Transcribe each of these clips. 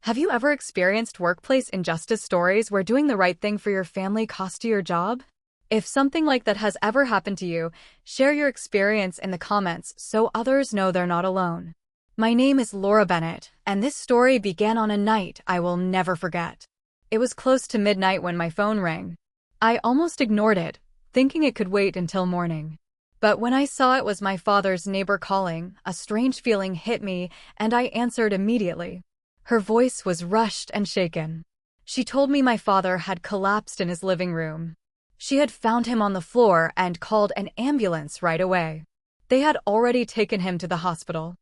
Have you ever experienced workplace injustice stories where doing the right thing for your family cost you your job? If something like that has ever happened to you, share your experience in the comments so others know they're not alone. My name is Laura Bennett, and this story began on a night I will never forget. It was close to midnight when my phone rang. I almost ignored it, thinking it could wait until morning. But when I saw it was my father's neighbor calling, a strange feeling hit me, and I answered immediately. Her voice was rushed and shaken. She told me my father had collapsed in his living room. She had found him on the floor and called an ambulance right away. They had already taken him to the hospital.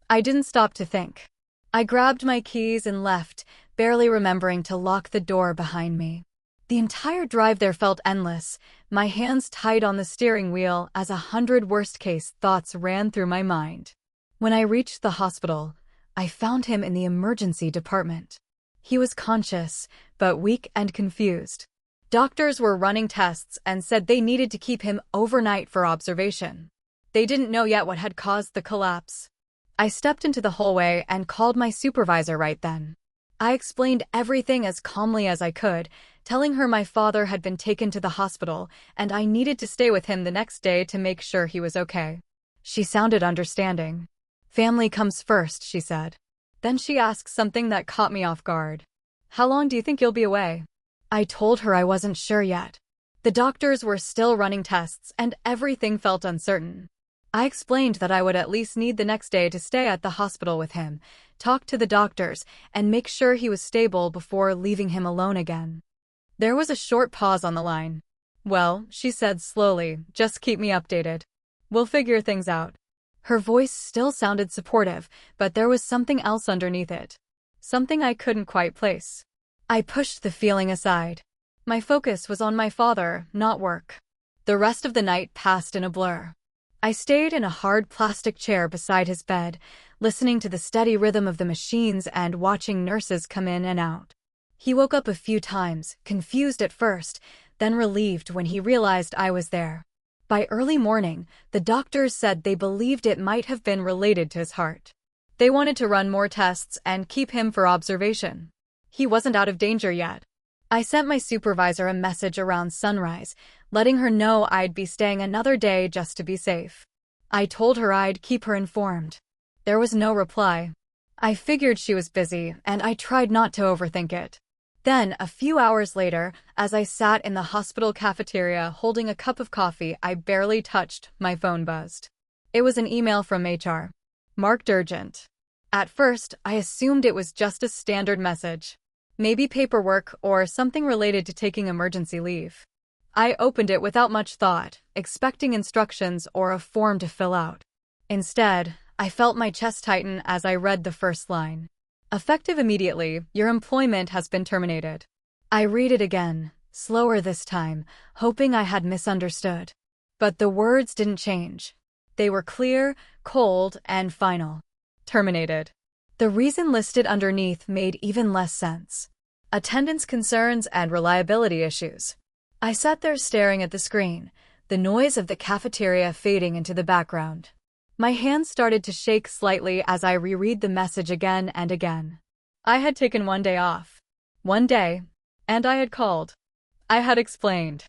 I didn't stop to think. I grabbed my keys and left, barely remembering to lock the door behind me. The entire drive there felt endless, my hands tight on the steering wheel as 100 worst-case thoughts ran through my mind. When I reached the hospital, I found him in the emergency department. He was conscious, but weak and confused. Doctors were running tests and said they needed to keep him overnight for observation. They didn't know yet what had caused the collapse. I stepped into the hallway and called my supervisor right then. I explained everything as calmly as I could, telling her my father had been taken to the hospital and I needed to stay with him the next day to make sure he was okay. She sounded understanding. "Family comes first," she said. Then she asked something that caught me off guard. "How long do you think you'll be away?" I told her I wasn't sure yet. The doctors were still running tests and everything felt uncertain. I explained that I would at least need the next day to stay at the hospital with him, talk to the doctors, and make sure he was stable before leaving him alone again. There was a short pause on the line. "Well," she said slowly, "just keep me updated. We'll figure things out." Her voice still sounded supportive, but there was something else underneath it. Something I couldn't quite place. I pushed the feeling aside. My focus was on my father, not work. The rest of the night passed in a blur. I stayed in a hard plastic chair beside his bed, listening to the steady rhythm of the machines and watching nurses come in and out. He woke up a few times, confused at first, then relieved when he realized I was there. By early morning, the doctors said they believed it might have been related to his heart. They wanted to run more tests and keep him for observation. He wasn't out of danger yet. I sent my supervisor a message around sunrise, letting her know I'd be staying another day just to be safe. I told her I'd keep her informed. There was no reply. I figured she was busy, and I tried not to overthink it. Then, a few hours later, as I sat in the hospital cafeteria holding a cup of coffee I barely touched, my phone buzzed. It was an email from HR. Marked urgent. At first, I assumed it was just a standard message. Maybe paperwork or something related to taking emergency leave. I opened it without much thought, expecting instructions or a form to fill out. Instead, I felt my chest tighten as I read the first line. "Effective immediately, your employment has been terminated." I read it again, slower this time, hoping I had misunderstood. But the words didn't change. They were clear, cold, and final. Terminated. The reason listed underneath made even less sense. Attendance concerns and reliability issues. I sat there staring at the screen, the noise of the cafeteria fading into the background. My hands started to shake slightly as I reread the message again and again. I had taken one day off. One day. And I had called. I had explained.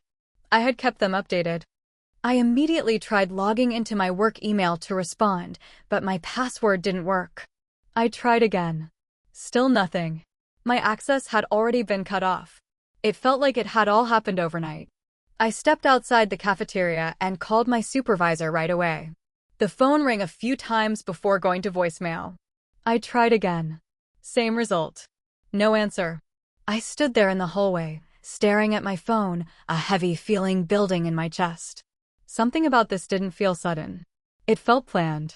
I had kept them updated. I immediately tried logging into my work email to respond, but my password didn't work. I tried again. Still nothing. My access had already been cut off. It felt like it had all happened overnight. I stepped outside the cafeteria and called my supervisor right away. The phone rang a few times before going to voicemail. I tried again. Same result. No answer. I stood there in the hallway, staring at my phone, a heavy feeling building in my chest. Something about this didn't feel sudden. It felt planned.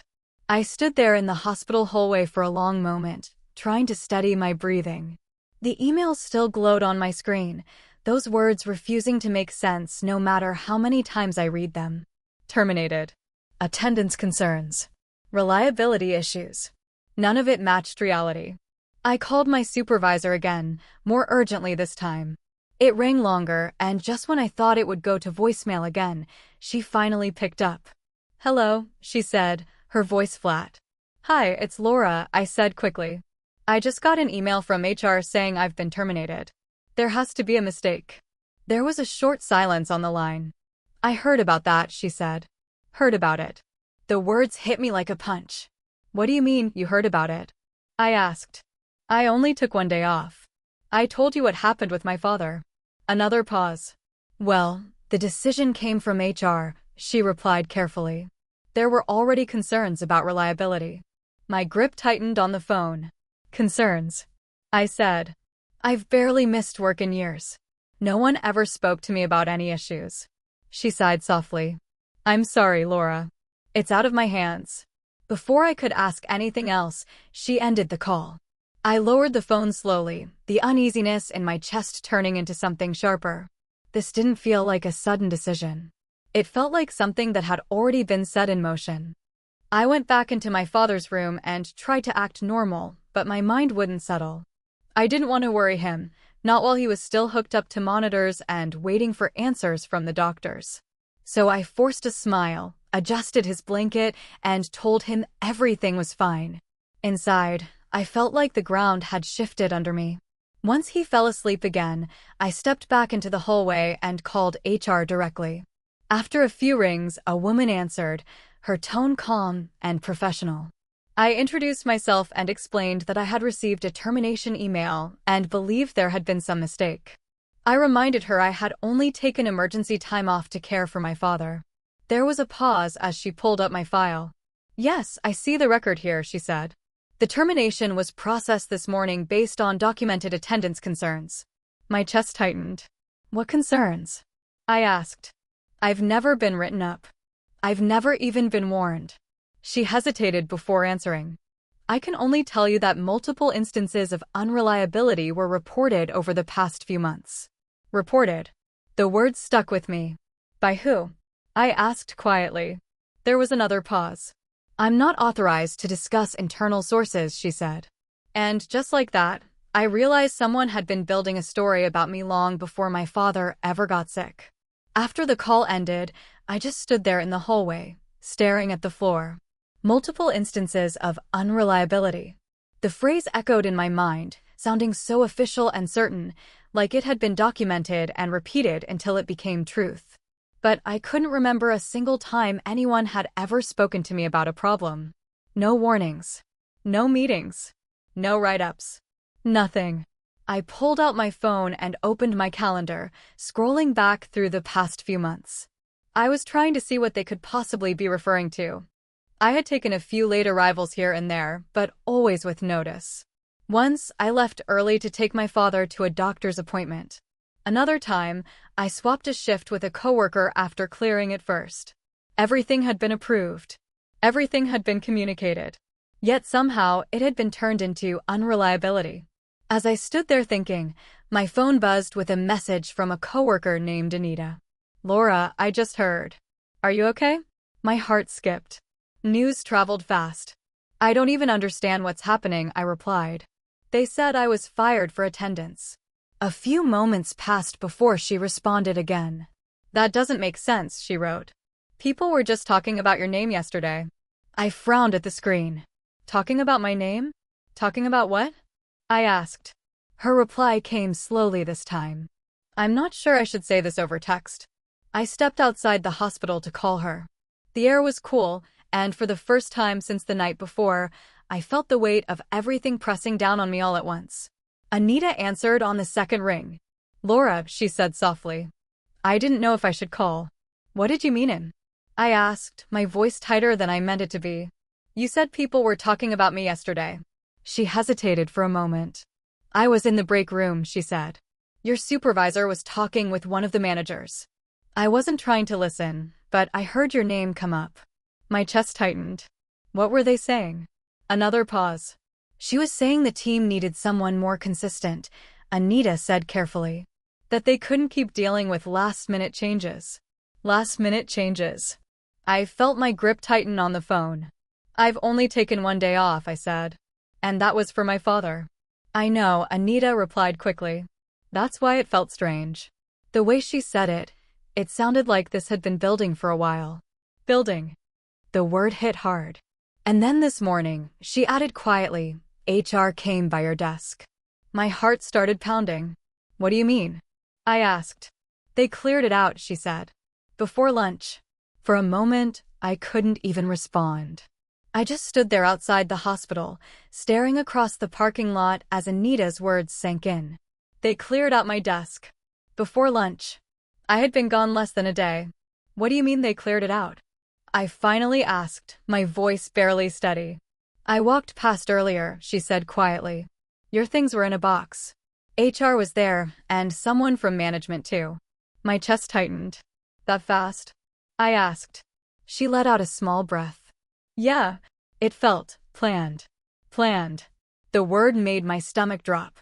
I stood there in the hospital hallway for a long moment, trying to steady my breathing. The email still glowed on my screen, those words refusing to make sense no matter how many times I read them. Terminated. Attendance concerns. Reliability issues. None of it matched reality. I called my supervisor again, more urgently this time. It rang longer, and just when I thought it would go to voicemail again, she finally picked up. "Hello," she said, her voice flat. "Hi, it's Laura," I said quickly. I just got an email from HR saying I've been terminated. There has to be a mistake. There was a short silence on the line. I heard about that, she said. Heard about it. The words hit me like a punch. What do you mean, you heard about it? I asked. I only took one day off. I told you what happened with my father. Another pause. Well, the decision came from HR, she replied carefully. There were already concerns about reliability. My grip tightened on the phone. Concerns. I said. I've barely missed work in years. No one ever spoke to me about any issues. She sighed softly. I'm sorry, Laura. It's out of my hands. Before I could ask anything else, she ended the call. I lowered the phone slowly, the uneasiness in my chest turning into something sharper. This didn't feel like a sudden decision. It felt like something that had already been set in motion. I went back into my father's room and tried to act normal, but my mind wouldn't settle. I didn't want to worry him, not while he was still hooked up to monitors and waiting for answers from the doctors. So I forced a smile, adjusted his blanket, and told him everything was fine. Inside, I felt like the ground had shifted under me. Once he fell asleep again, I stepped back into the hallway and called HR directly. After a few rings, a woman answered, her tone calm and professional. I introduced myself and explained that I had received a termination email and believed there had been some mistake. I reminded her I had only taken emergency time off to care for my father. There was a pause as she pulled up my file. Yes, I see the record here, she said. The termination was processed this morning based on documented attendance concerns. My chest tightened. What concerns? I asked. I've never been written up. I've never even been warned. She hesitated before answering. I can only tell you that multiple instances of unreliability were reported over the past few months. Reported. The words stuck with me. By who? I asked quietly. There was another pause. I'm not authorized to discuss internal sources, she said. And just like that, I realized someone had been building a story about me long before my father ever got sick. After the call ended, I just stood there in the hallway, staring at the floor. Multiple instances of unreliability. The phrase echoed in my mind, sounding so official and certain, like it had been documented and repeated until it became truth. But I couldn't remember a single time anyone had ever spoken to me about a problem. No warnings. No meetings. No write-ups. Nothing. I pulled out my phone and opened my calendar, scrolling back through the past few months. I was trying to see what they could possibly be referring to. I had taken a few late arrivals here and there, but always with notice. Once, I left early to take my father to a doctor's appointment. Another time, I swapped a shift with a coworker after clearing it first. Everything had been approved. Everything had been communicated. Yet somehow, it had been turned into unreliability. As I stood there thinking, my phone buzzed with a message from a coworker named Anita. Laura, I just heard. Are you okay? My heart skipped. News traveled fast. I don't even understand what's happening, I replied. They said I was fired for attendance. A few moments passed before she responded again. That doesn't make sense, she wrote. People were just talking about your name yesterday. I frowned at the screen. Talking about my name? Talking about what? I asked. Her reply came slowly this time. I'm not sure I should say this over text. I stepped outside the hospital to call her. The air was cool, and for the first time since the night before, I felt the weight of everything pressing down on me all at once. Anita answered on the second ring. Laura, she said softly. I didn't know if I should call. What did you mean in? I asked, my voice tighter than I meant it to be. You said people were talking about me yesterday. She hesitated for a moment. I was in the break room, she said. Your supervisor was talking with one of the managers. I wasn't trying to listen, but I heard your name come up. My chest tightened. What were they saying? Another pause. She was saying the team needed someone more consistent, Anita said carefully. That they couldn't keep dealing with last-minute changes. Last-minute changes. I felt my grip tighten on the phone. I've only taken one day off, I said. And that was for my father. I know, Anita replied quickly. That's why it felt strange. The way she said it, it sounded like this had been building for a while. Building. The word hit hard. And then this morning, she added quietly, HR came by your desk. My heart started pounding. What do you mean? I asked. They cleared it out, she said. Before lunch. For a moment, I couldn't even respond. I just stood there outside the hospital, staring across the parking lot as Anita's words sank in. They cleared out my desk. Before lunch. I had been gone less than a day. What do you mean they cleared it out? I finally asked, my voice barely steady. I walked past earlier, she said quietly. Your things were in a box. HR was there, and someone from management too. My chest tightened. That fast? I asked. She let out a small breath. Yeah, it felt planned. Planned. The word made my stomach drop.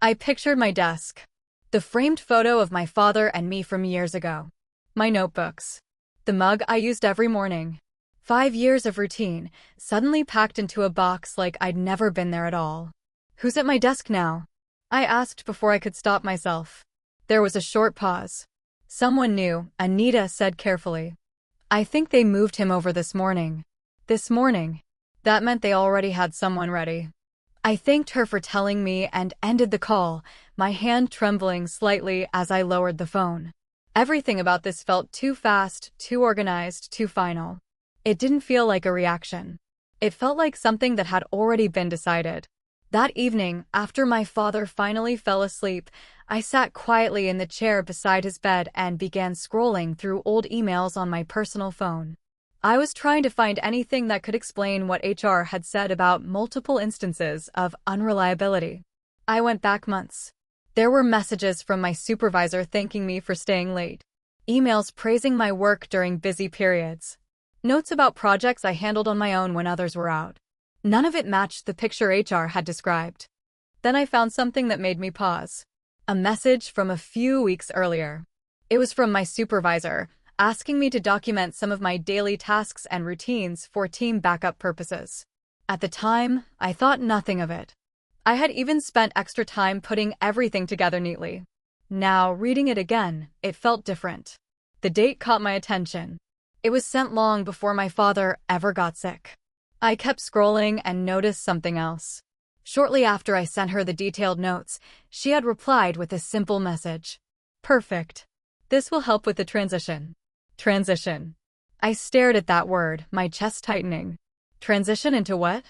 I pictured my desk. The framed photo of my father and me from years ago. My notebooks. The mug I used every morning. 5 years of routine, suddenly packed into a box like I'd never been there at all. Who's at my desk now? I asked before I could stop myself. There was a short pause. Someone new, Anita said carefully. I think they moved him over this morning. This morning. That meant they already had someone ready. I thanked her for telling me and ended the call, my hand trembling slightly as I lowered the phone. Everything about this felt too fast, too organized, too final. It didn't feel like a reaction. It felt like something that had already been decided. That evening, after my father finally fell asleep, I sat quietly in the chair beside his bed and began scrolling through old emails on my personal phone. I was trying to find anything that could explain what HR had said about multiple instances of unreliability. I went back months. There were messages from my supervisor thanking me for staying late. Emails praising my work during busy periods. Notes about projects I handled on my own when others were out. None of it matched the picture HR had described. Then I found something that made me pause. A message from a few weeks earlier. It was from my supervisor, asking me to document some of my daily tasks and routines for team backup purposes. At the time, I thought nothing of it. I had even spent extra time putting everything together neatly. Now, reading it again, it felt different. The date caught my attention. It was sent long before my father ever got sick. I kept scrolling and noticed something else. Shortly after I sent her the detailed notes, she had replied with a simple message. Perfect. This will help with the transition. Transition. I stared at that word, my chest tightening. Transition into what?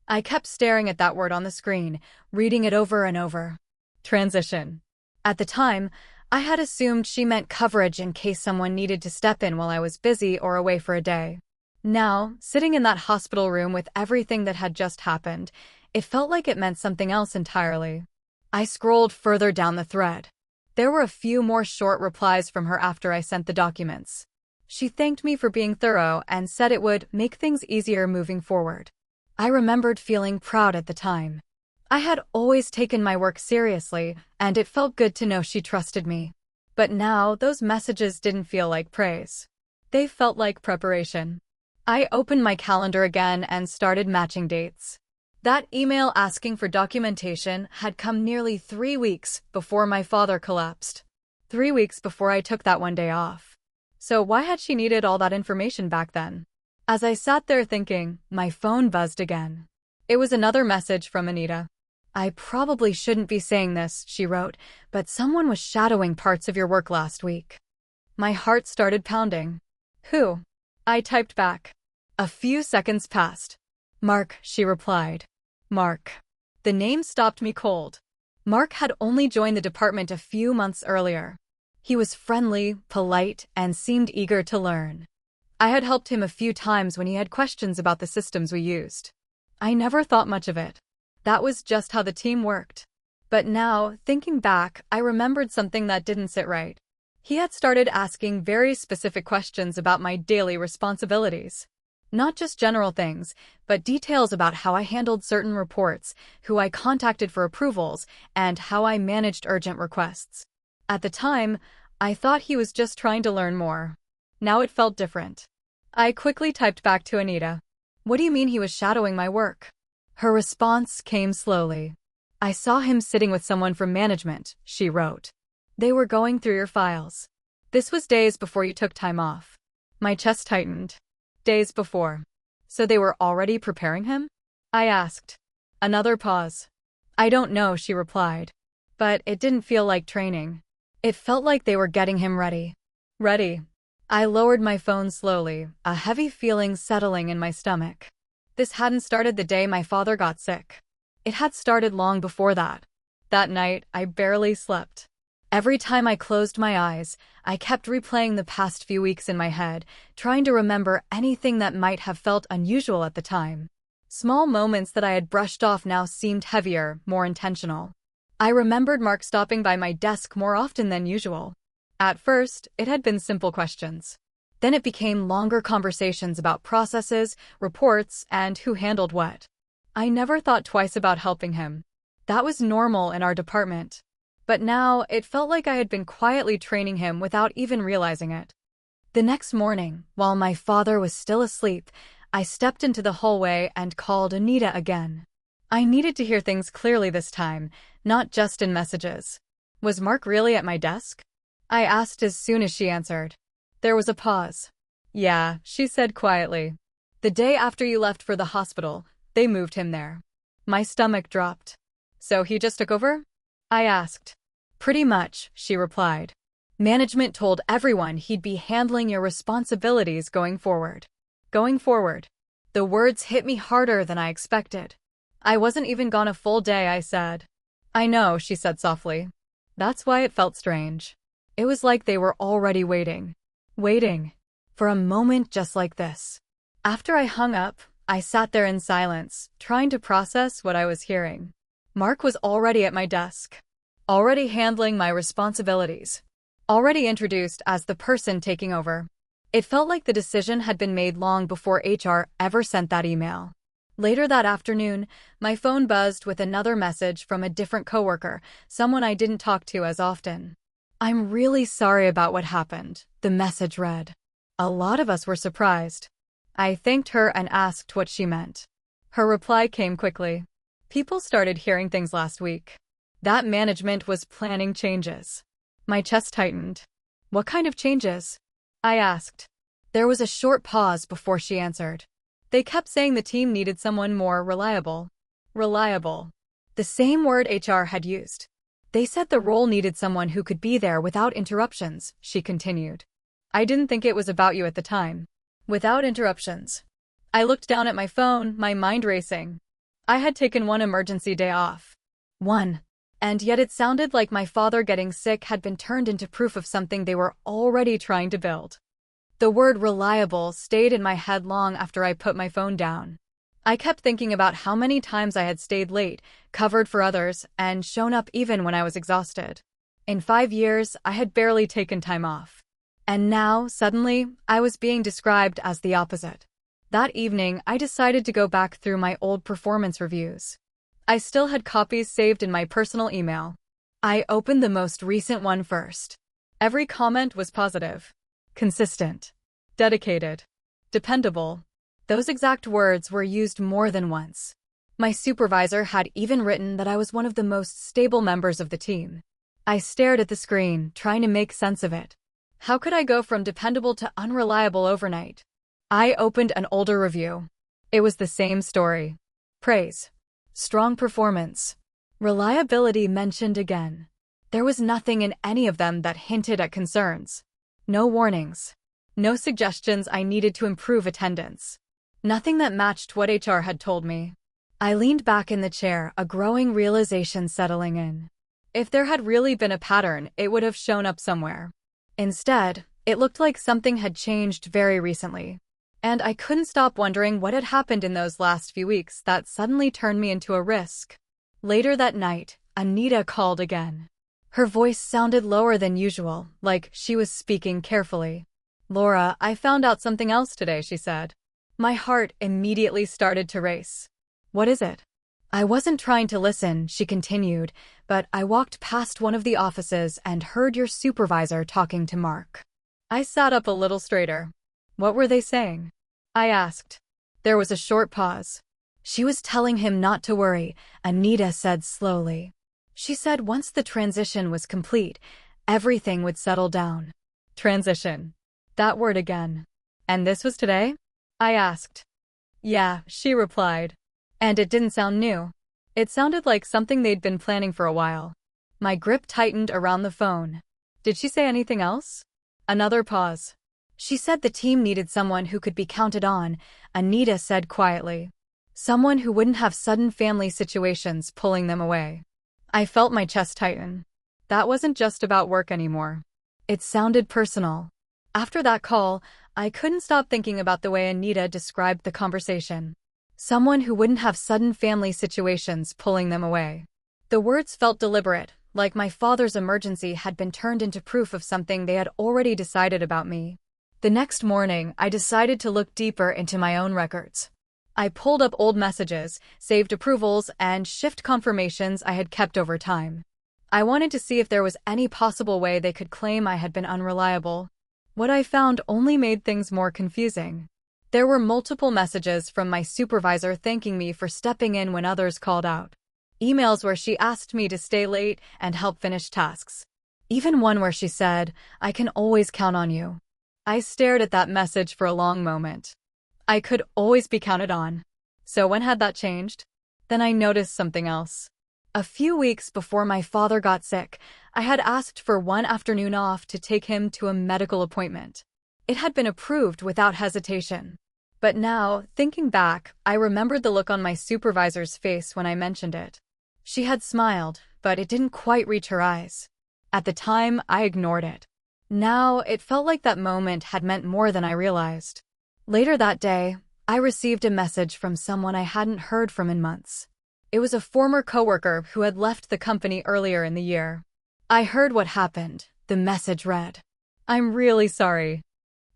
I kept staring at that word on the screen, reading it over and over. Transition. At the time, I had assumed she meant coverage in case someone needed to step in while I was busy or away for a day. Now, sitting in that hospital room with everything that had just happened, it felt like it meant something else entirely. I scrolled further down the thread. There were a few more short replies from her after I sent the documents. She thanked me for being thorough and said it would make things easier moving forward. I remembered feeling proud at the time. I had always taken my work seriously, and it felt good to know she trusted me. But now, those messages didn't feel like praise. They felt like preparation. I opened my calendar again and started matching dates. That email asking for documentation had come nearly 3 weeks before my father collapsed. 3 weeks before I took that one day off. So why had she needed all that information back then? As I sat there thinking, my phone buzzed again. It was another message from Anita. I probably shouldn't be saying this, she wrote, but someone was shadowing parts of your work last week. My heart started pounding. Who? I typed back. A few seconds passed. Mark, she replied. Mark. The name stopped me cold. Mark had only joined the department a few months earlier. He was friendly, polite, and seemed eager to learn. I had helped him a few times when he had questions about the systems we used. I never thought much of it. That was just how the team worked. But now, thinking back, I remembered something that didn't sit right. He had started asking very specific questions about my daily responsibilities. Not just general things, but details about how I handled certain reports, who I contacted for approvals, and how I managed urgent requests. At the time, I thought he was just trying to learn more. Now it felt different. I quickly typed back to Anita. What do you mean he was shadowing my work? Her response came slowly. I saw him sitting with someone from management, she wrote. They were going through your files. This was days before you took time off. My chest tightened. Days before. So they were already preparing him? I asked. Another pause. I don't know, she replied. But it didn't feel like training. It felt like they were getting him ready. Ready. I lowered my phone slowly, a heavy feeling settling in my stomach. This hadn't started the day my father got sick. It had started long before that. That night, I barely slept. Every time I closed my eyes, I kept replaying the past few weeks in my head, trying to remember anything that might have felt unusual at the time. Small moments that I had brushed off now seemed heavier, more intentional. I remembered Mark stopping by my desk more often than usual. At first, it had been simple questions. Then it became longer conversations about processes, reports, and who handled what. I never thought twice about helping him. That was normal in our department. But now, it felt like I had been quietly training him without even realizing it. The next morning, while my father was still asleep, I stepped into the hallway and called Anita again. I needed to hear things clearly this time, not just in messages. Was Mark really at my desk? I asked as soon as she answered. There was a pause. Yeah, she said quietly. The day after you left for the hospital, they moved him there. My stomach dropped. So he just took over? I asked. Pretty much, she replied. Management told everyone he'd be handling your responsibilities going forward. Going forward. The words hit me harder than I expected. I wasn't even gone a full day, I said. I know, she said softly. That's why it felt strange. It was like they were already waiting. Waiting. For a moment just like this. After I hung up, I sat there in silence, trying to process what I was hearing. Mark was already at my desk. Already handling my responsibilities. Already introduced as the person taking over. It felt like the decision had been made long before HR ever sent that email. Later that afternoon, my phone buzzed with another message from a different coworker, someone I didn't talk to as often. I'm really sorry about what happened, the message read. A lot of us were surprised. I thanked her and asked what she meant. Her reply came quickly. People started hearing things last week. That management was planning changes. My chest tightened. What kind of changes? I asked. There was a short pause before she answered. They kept saying the team needed someone more reliable. Reliable. The same word HR had used. They said the role needed someone who could be there without interruptions, she continued. I didn't think it was about you at the time. Without interruptions. I looked down at my phone, my mind racing. I had taken one emergency day off. One. And yet it sounded like my father getting sick had been turned into proof of something they were already trying to build. The word reliable stayed in my head long after I put my phone down. I kept thinking about how many times I had stayed late, covered for others, and shown up even when I was exhausted. In 5 years, I had barely taken time off. And now, suddenly, I was being described as the opposite. That evening, I decided to go back through my old performance reviews. I still had copies saved in my personal email. I opened the most recent one first. Every comment was positive. Consistent. Dedicated. Dependable. Those exact words were used more than once. My supervisor had even written that I was one of the most stable members of the team. I stared at the screen, trying to make sense of it. How could I go from dependable to unreliable overnight? I opened an older review. It was the same story. Praise. Strong performance. Reliability mentioned again. There was nothing in any of them that hinted at concerns. No warnings. No suggestions I needed to improve attendance. Nothing that matched what HR had told me. I leaned back in the chair, a growing realization settling in. If there had really been a pattern, it would have shown up somewhere. Instead, it looked like something had changed very recently. And I couldn't stop wondering what had happened in those last few weeks that suddenly turned me into a risk. Later that night, Anita called again. Her voice sounded lower than usual, like she was speaking carefully. Laura, I found out something else today, she said. My heart immediately started to race. What is it? I wasn't trying to listen, she continued, but I walked past one of the offices and heard your supervisor talking to Mark. I sat up a little straighter. What were they saying? I asked. There was a short pause. She was telling him not to worry, Anita said slowly. She said once the transition was complete, everything would settle down. Transition. That word again. And this was today? I asked. Yeah, she replied. And it didn't sound new. It sounded like something they'd been planning for a while. My grip tightened around the phone. Did she say anything else? Another pause. She said the team needed someone who could be counted on, Anita said quietly. Someone who wouldn't have sudden family situations pulling them away. I felt my chest tighten. That wasn't just about work anymore. It sounded personal. After that call, I couldn't stop thinking about the way Anita described the conversation. Someone who wouldn't have sudden family situations pulling them away. The words felt deliberate, like my father's emergency had been turned into proof of something they had already decided about me. The next morning, I decided to look deeper into my own records. I pulled up old messages, saved approvals, and shift confirmations I had kept over time. I wanted to see if there was any possible way they could claim I had been unreliable. What I found only made things more confusing. There were multiple messages from my supervisor thanking me for stepping in when others called out. Emails where she asked me to stay late and help finish tasks. Even one where she said, "I can always count on you." I stared at that message for a long moment. I could always be counted on. So when had that changed? Then I noticed something else. A few weeks before my father got sick, I had asked for one afternoon off to take him to a medical appointment. It had been approved without hesitation. But now, thinking back, I remembered the look on my supervisor's face when I mentioned it. She had smiled, but it didn't quite reach her eyes. At the time, I ignored it. Now, it felt like that moment had meant more than I realized. Later that day, I received a message from someone I hadn't heard from in months. It was a former coworker who had left the company earlier in the year. I heard what happened, the message read. "I'm really sorry."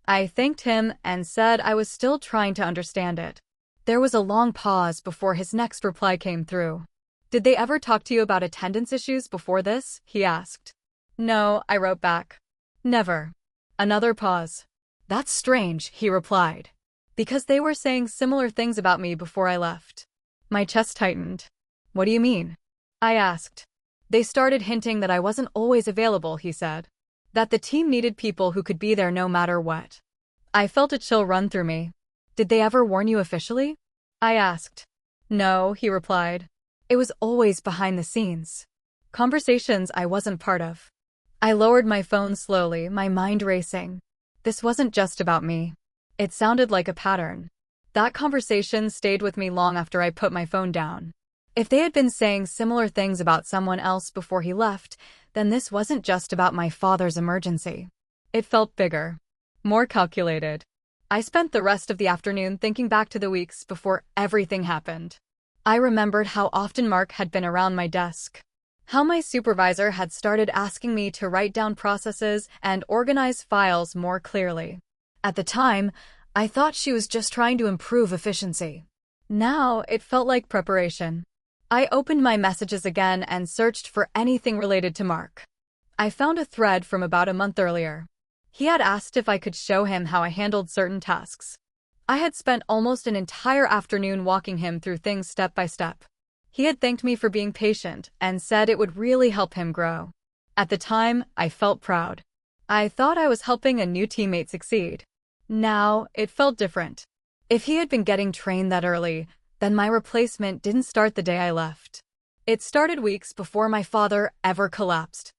I thanked him and said I was still trying to understand it. There was a long pause before his next reply came through. "Did they ever talk to you about attendance issues before this?" he asked. "No," I wrote back. "Never." Another pause. "That's strange," he replied. "Because they were saying similar things about me before I left." My chest tightened. "What do you mean?" I asked. "They started hinting that I wasn't always available," he said. "That the team needed people who could be there no matter what." I felt a chill run through me. "Did they ever warn you officially?" I asked. "No," he replied. "It was always behind the scenes. Conversations I wasn't part of." I lowered my phone slowly, my mind racing. This wasn't just about me. It sounded like a pattern. That conversation stayed with me long after I put my phone down. If they had been saying similar things about someone else before he left, then this wasn't just about my father's emergency. It felt bigger, more calculated. I spent the rest of the afternoon thinking back to the weeks before everything happened. I remembered how often Mark had been around my desk. How my supervisor had started asking me to write down processes and organize files more clearly. At the time, I thought she was just trying to improve efficiency. Now, it felt like preparation. I opened my messages again and searched for anything related to Mark. I found a thread from about a month earlier. He had asked if I could show him how I handled certain tasks. I had spent almost an entire afternoon walking him through things step by step. He had thanked me for being patient and said it would really help him grow. At the time, I felt proud. I thought I was helping a new teammate succeed. Now, it felt different. If he had been getting trained that early, then my replacement didn't start the day I left. It started weeks before my father ever collapsed.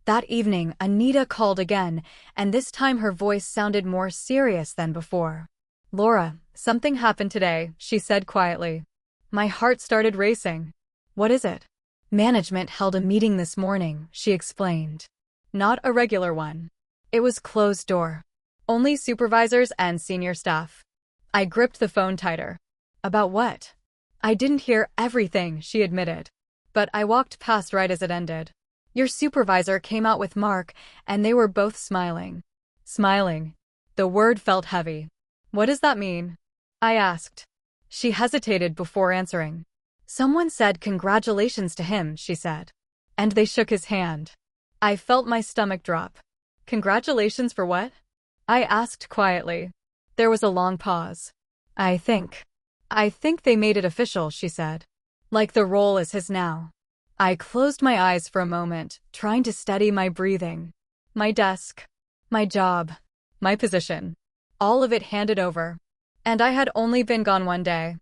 That evening, Anita called again, and this time her voice sounded more serious than before. "Laura, something happened today," she said quietly. My heart started racing. "What is it?" "Management held a meeting this morning," she explained. Not a regular one. It was closed door. Only supervisors and senior staff. I gripped the phone tighter. "About what?" "I didn't hear everything," she admitted. But I walked past right as it ended. "Your supervisor came out with Mark, and they were both smiling." Smiling. The word felt heavy. "What does that mean?" I asked. She hesitated before answering. "Someone said congratulations to him," she said. "And they shook his hand." I felt my stomach drop. "Congratulations for what?" I asked quietly. There was a long pause. I think they made it official," she said. "Like the role is his now." I closed my eyes for a moment, trying to steady my breathing. My desk, my job, my position. All of it handed over. And I had only been gone one day.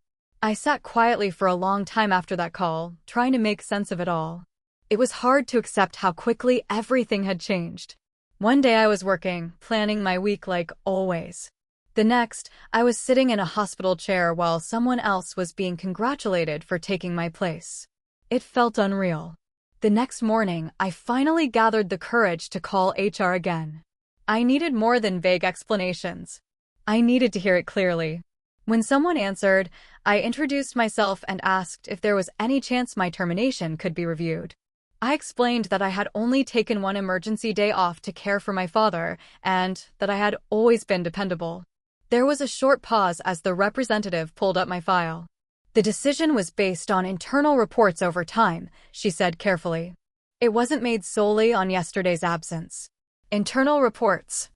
I sat quietly for a long time after that call, trying to make sense of it all. It was hard to accept how quickly everything had changed. One day I was working, planning my week like always. The next, I was sitting in a hospital chair while someone else was being congratulated for taking my place. It felt unreal. The next morning, I finally gathered the courage to call HR again. I needed more than vague explanations. I needed to hear it clearly. When someone answered, I introduced myself and asked if there was any chance my termination could be reviewed. I explained that I had only taken one emergency day off to care for my father and that I had always been dependable. There was a short pause as the representative pulled up my file. The decision was based on internal reports over time, she said carefully. It wasn't made solely on yesterday's absence. Internal reports.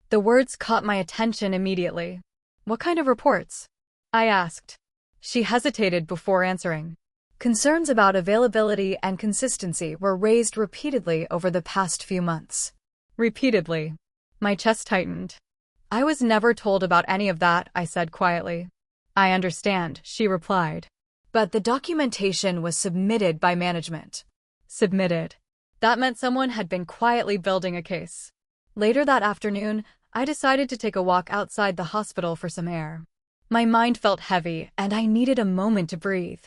The words caught my attention immediately. What kind of reports? I asked. She hesitated before answering. Concerns about availability and consistency were raised repeatedly over the past few months. Repeatedly. My chest tightened. I was never told about any of that, I said quietly. I understand, she replied. But the documentation was submitted by management. Submitted. That meant someone had been quietly building a case. Later that afternoon, I decided to take a walk outside the hospital for some air. My mind felt heavy, and I needed a moment to breathe.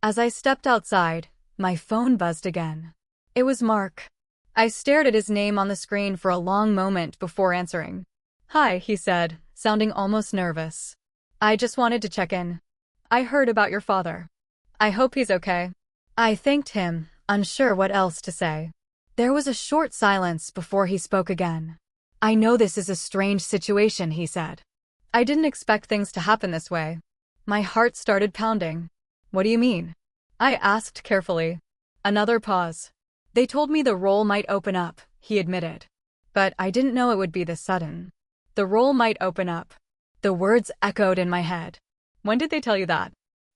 As I stepped outside, my phone buzzed again. It was Mark. I stared at his name on the screen for a long moment before answering. Hi, he said, sounding almost nervous. I just wanted to check in. I heard about your father. I hope he's okay. I thanked him, unsure what else to say. There was a short silence before he spoke again. I know this is a strange situation, he said. I didn't expect things to happen this way. My heart started pounding. What do you mean? I asked carefully. Another pause. They told me the role might open up, he admitted. But I didn't know it would be this sudden. The role might open up. The words echoed in my head. When did they tell you that?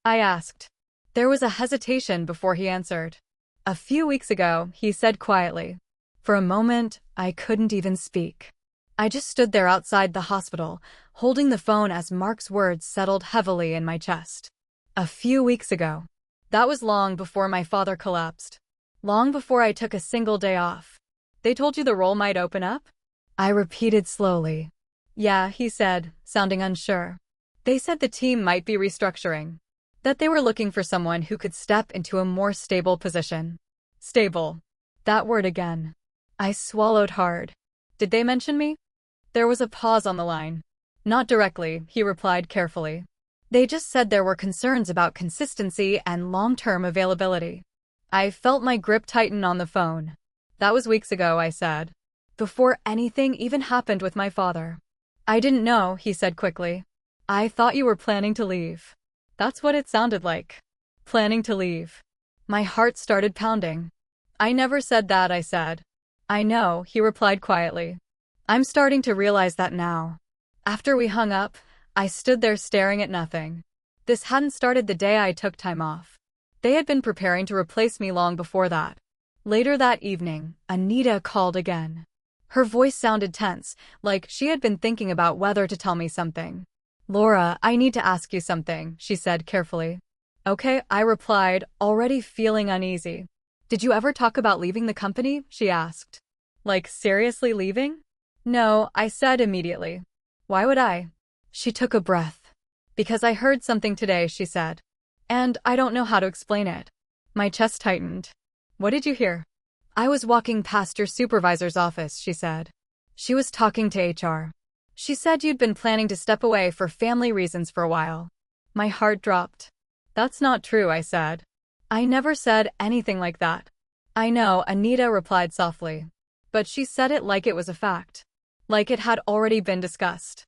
I asked. There was a hesitation before he answered. A few weeks ago, he said quietly. For a moment, I couldn't even speak. I just stood there outside the hospital, holding the phone as Mark's words settled heavily in my chest. A few weeks ago. That was long before my father collapsed. Long before I took a single day off. They told you the role might open up? I repeated slowly. Yeah, he said, sounding unsure. They said the team might be restructuring. That they were looking for someone who could step into a more stable position. Stable. That word again. I swallowed hard. Did they mention me? There was a pause on the line. Not directly, he replied carefully. They just said there were concerns about consistency and long-term availability. I felt my grip tighten on the phone. That was weeks ago, I said. Before anything even happened with my father. I didn't know, he said quickly. I thought you were planning to leave. That's what it sounded like. Planning to leave. My heart started pounding. I never said that, I said. I know, he replied quietly. I'm starting to realize that now. After we hung up, I stood there staring at nothing. This hadn't started the day I took time off. They had been preparing to replace me long before that. Later that evening, Anita called again. Her voice sounded tense, like she had been thinking about whether to tell me something. Laura, I need to ask you something, she said carefully. Okay, I replied, already feeling uneasy. Did you ever talk about leaving the company? She asked. Like seriously leaving? No, I said immediately. Why would I? She took a breath. Because I heard something today, she said. And I don't know how to explain it. My chest tightened. What did you hear? I was walking past your supervisor's office, she said. She was talking to HR. She said you'd been planning to step away for family reasons for a while. My heart dropped. That's not true, I said. I never said anything like that. I know, Anita replied softly. But she said it like it was a fact. Like it had already been discussed.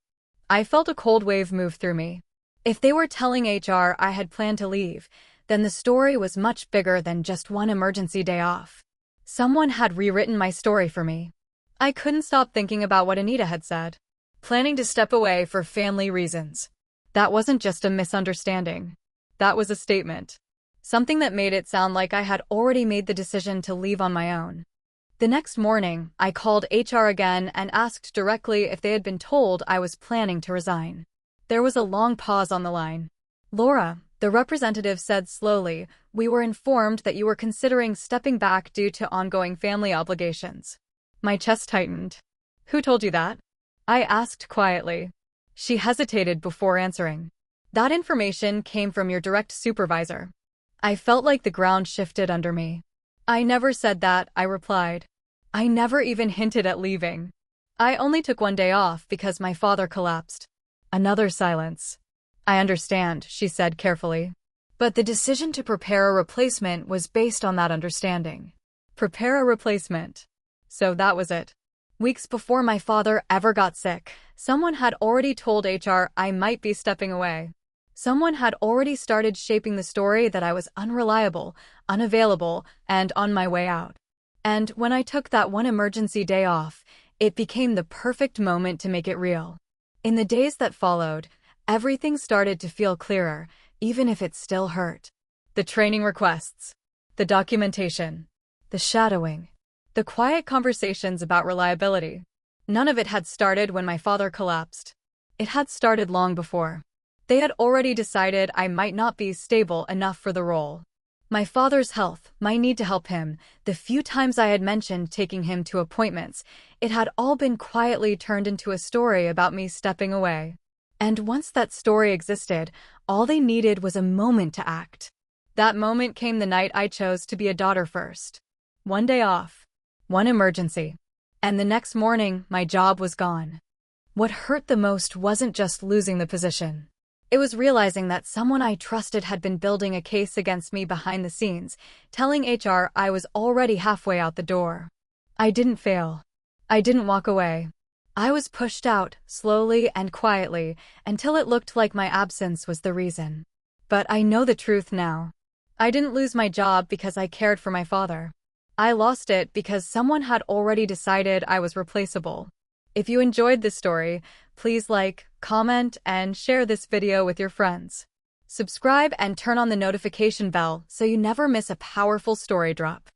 I felt a cold wave move through me. If they were telling HR I had planned to leave, then the story was much bigger than just one emergency day off. Someone had rewritten my story for me. I couldn't stop thinking about what Anita had said. Planning to step away for family reasons. That wasn't just a misunderstanding. That was a statement. Something that made it sound like I had already made the decision to leave on my own. The next morning, I called HR again and asked directly if they had been told I was planning to resign. There was a long pause on the line. Laura, The representative said slowly, "We were informed that you were considering stepping back due to ongoing family obligations." My chest tightened. "Who told you that?" I asked quietly. She hesitated before answering. "That information came from your direct supervisor." I felt like the ground shifted under me. "I never said that," I replied. "I never even hinted at leaving. I only took one day off because my father collapsed." Another silence. "I understand," she said carefully. "But the decision to prepare a replacement was based on that understanding." Prepare a replacement. So that was it. Weeks before my father ever got sick, someone had already told HR I might be stepping away. Someone had already started shaping the story that I was unreliable, unavailable, and on my way out. And when I took that one emergency day off, it became the perfect moment to make it real. In the days that followed, everything started to feel clearer, even if it still hurt. The training requests, the documentation, the shadowing, the quiet conversations about reliability. None of it had started when my father collapsed. It had started long before. They had already decided I might not be stable enough for the role. My father's health, my need to help him, the few times I had mentioned taking him to appointments, it had all been quietly turned into a story about me stepping away. And once that story existed, all they needed was a moment to act. That moment came the night I chose to be a daughter first. One day off. One emergency. And the next morning, my job was gone. What hurt the most wasn't just losing the position. It was realizing that someone I trusted had been building a case against me behind the scenes, telling HR I was already halfway out the door. I didn't fail. I didn't walk away. I was pushed out, slowly and quietly, until it looked like my absence was the reason. But I know the truth now. I didn't lose my job because I cared for my father. I lost it because someone had already decided I was replaceable. If you enjoyed this story, please like, comment, and share this video with your friends. Subscribe and turn on the notification bell so you never miss a powerful story drop.